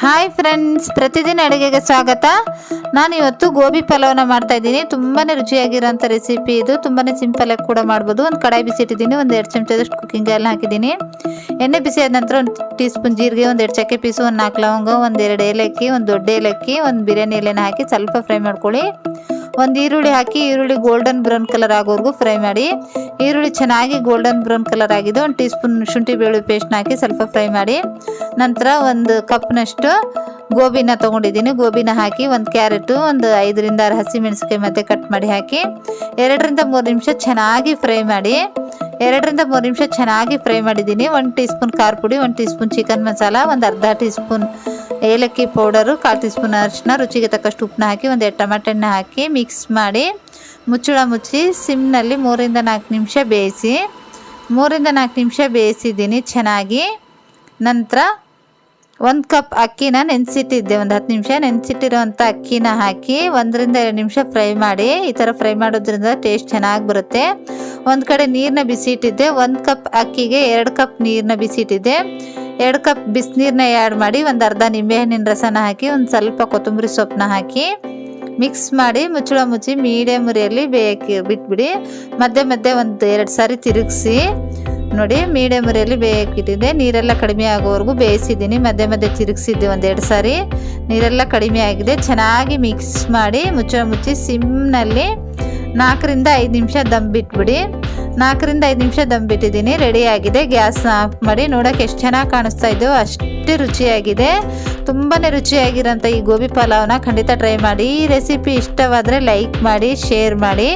Hi friends, ಪ್ರತಿದಿನ ಅಡುಗೆಗೆ ಸ್ವಾಗತ. ನಾನು ಇವತ್ತು ಗೋಬಿ ಪಲಾವ್ನ ಮಾಡ್ತಾ ಇದ್ದೀನಿ. ತುಂಬಾ ರುಚಿಯಾಗಿರೋಂಥ ರೆಸಿಪಿ ಇದು. ತುಂಬಾ ಸಿಂಪಲಾಗಿ ಕೂಡ ಮಾಡ್ಬೋದು. ಒಂದು ಕಡಾಯಿ ಬಿಸಿ ಇಟ್ಟಿದ್ದೀನಿ. ಒಂದು 2 ಚಮಚದಷ್ಟು ಕುಕ್ಕಿಂಗ್ ಆಯಿಲ್ ಹಾಕಿದ್ದೀನಿ. ಎಣ್ಣೆ ಬಿಸಿ ಆದ ನಂತರ 1 ಟೀ ಸ್ಪೂನ್ ಜೀರಿಗೆ, 1 2 ಚಕ್ಕೆ ಪೀಸು, 1 4 ಲವಂಗ, 1 2 ಏಲಕ್ಕಿ, 1 ದೊಡ್ಡ ಏಲಕ್ಕಿ, 1 ಬಿರಿಯಾನಿ ಎಲೆನ ಹಾಕಿ ಸ್ವಲ್ಪ ಫ್ರೈ ಮಾಡ್ಕೊಳ್ಳಿ. 1 ಈರುಳ್ಳಿ ಹಾಕಿ ಈರುಳ್ಳಿ ಗೋಲ್ಡನ್ ಬ್ರೌನ್ ಕಲರ್ ಆಗೋವರೆಗೂ ಫ್ರೈ ಮಾಡಿ. ಈರುಳ್ಳಿ ಚೆನ್ನಾಗಿ ಗೋಲ್ಡನ್ ಬ್ರೌನ್ ಕಲರ್ ಆಗಿದೆ. 1 ಟೀ ಸ್ಪೂನ್ ಶುಂಠಿ ಬೆಳ್ಳುಳ್ಳಿ ಪೇಸ್ಟ್ನ ಹಾಕಿ ಸ್ವಲ್ಪ ಫ್ರೈ ಮಾಡಿ. ನಂತರ 1 ಕಪ್ನಷ್ಟು ಗೋಬಿನ ತೊಗೊಂಡಿದ್ದೀನಿ. ಗೋಬಿನ ಹಾಕಿ 1 ಕ್ಯಾರೆಟು, ಒಂದು 5 ರಿಂದ 6 ಹಸಿಮೆಣಸಿನಕಾಯಿ ಮತ್ತೆ ಕಟ್ ಮಾಡಿ ಹಾಕಿ 2 ರಿಂದ 3 ನಿಮಿಷ ಚೆನ್ನಾಗಿ ಫ್ರೈ ಮಾಡಿ. 2 ರಿಂದ 3 ನಿಮಿಷ ಚೆನ್ನಾಗಿ ಫ್ರೈ ಮಾಡಿದ್ದೀನಿ. 1 ಟೀ ಸ್ಪೂನ್ ಖಾರ ಪುಡಿ, 1 ಟೀ ಸ್ಪೂನ್ ಚಿಕನ್ ಮಸಾಲ, ಒಂದು ಅರ್ಧ ಟೀ ಸ್ಪೂನ್ ಏಲಕ್ಕಿ ಪೌಡರು, 1/4 ಟೀ ಸ್ಪೂನ್ ಅರಿಶಿನ, ರುಚಿಗೆ ತಕ್ಕಷ್ಟು ಉಪ್ಪನ್ನ ಹಾಕಿ 1 2 ಟೊಮೆಟೊ ಹಣ್ಣು ಹಾಕಿ ಮಿಕ್ಸ್ ಮಾಡಿ ಮುಚ್ಚಳ ಮುಚ್ಚಿ ಸಿಮ್ನಲ್ಲಿ 3 ರಿಂದ 4 ನಿಮಿಷ ಬೇಯಿಸಿ. 3 ರಿಂದ 4 ನಿಮಿಷ ಬೇಯಿಸಿದ್ದೀನಿ ಚೆನ್ನಾಗಿ. ನಂತರ 1 ಕಪ್ ಅಕ್ಕಿನ ನೆನೆಸಿಟ್ಟಿದ್ದೆ. ಒಂದು 10 ನಿಮಿಷ ನೆನೆಸಿಟ್ಟಿರೋವಂಥ ಅಕ್ಕಿನ ಹಾಕಿ 1 ರಿಂದ 2 ನಿಮಿಷ ಫ್ರೈ ಮಾಡಿ. ಈ ಥರ ಫ್ರೈ ಮಾಡೋದ್ರಿಂದ ಟೇಸ್ಟ್ ಚೆನ್ನಾಗಿ ಬರುತ್ತೆ. ಒಂದು ಕಡೆ ನೀರನ್ನ ಬಿಸಿ ಇಟ್ಟಿದ್ದೆ. 1 ಕಪ್ ಅಕ್ಕಿಗೆ 2 ಕಪ್ ನೀರನ್ನ ಬಿಸಿ ಇಟ್ಟಿದ್ದೆ. 2 ಕಪ್ ಬಿಸಿನೀರನ್ನ ಆ್ಯಡ್ ಮಾಡಿ ಒಂದು ಅರ್ಧ ನಿಂಬೆಹಣ್ಣಿನ ರಸನ ಹಾಕಿ ಒಂದು ಸ್ವಲ್ಪ ಕೊತ್ತಂಬರಿ ಸೊಪ್ಪನ್ನ ಹಾಕಿ ಮಿಕ್ಸ್ ಮಾಡಿ ಮುಚ್ಚಳ ಮುಚ್ಚಿ ಮೀಡಿಯಮ್ ಉರಿಯಲ್ಲಿ ಬೇಯಕ್ಕೆ ಬಿಟ್ಬಿಡಿ. ಮಧ್ಯೆ ಮಧ್ಯೆ ಒಂದು 2 ಸಾರಿ ತಿರುಗಿಸಿ ನೋಡಿ. ಮೀಡಿಯಮ್ ಉರಿಯಲ್ಲಿ ಬೇಯಕ್ಕಿಟ್ಟಿದ್ದೆ. ನೀರೆಲ್ಲ ಕಡಿಮೆ ಆಗೋವರೆಗೂ ಬೇಯಿಸಿದ್ದೀನಿ. ಮಧ್ಯೆ ಮಧ್ಯೆ ತಿರುಗಿಸಿದ್ದೆ 1 2 ಸಾರಿ. ನೀರೆಲ್ಲ ಕಡಿಮೆ ಆಗಿದೆ. ಚೆನ್ನಾಗಿ ಮಿಕ್ಸ್ ಮಾಡಿ ಮುಚ್ಚಳ ಮುಚ್ಚಿ ಸಿಮ್ನಲ್ಲಿ 4 ರಿಂದ 5 ನಿಮಿಷ ದಮ್ ಬಿಟ್ಬಿಡಿ. 4 ರಿಂದ 5 ನಿಮಿಷ ದಮ್ ಬಿಟ್ಟಿದ್ದೀನಿ. ರೆಡಿಯಾಗಿದೆ. ಗ್ಯಾಸ್ನ ಆಫ್ ಮಾಡಿ. ನೋಡೋಕೆ ಎಷ್ಟು ಚೆನ್ನಾಗಿ ಕಾಣಿಸ್ತಾ ಇದ್ದೋ ಅಷ್ಟೇ ರುಚಿಯಾಗಿದೆ. ತುಂಬಾ ರುಚಿಯಾಗಿರೋಂಥ ಈ ಗೋಬಿ ಪಲಾವ್ನ ಖಂಡಿತ ಟ್ರೈ ಮಾಡಿ. ಈ ರೆಸಿಪಿ ಇಷ್ಟವಾದರೆ ಲೈಕ್ ಮಾಡಿ, ಶೇರ್ ಮಾಡಿ.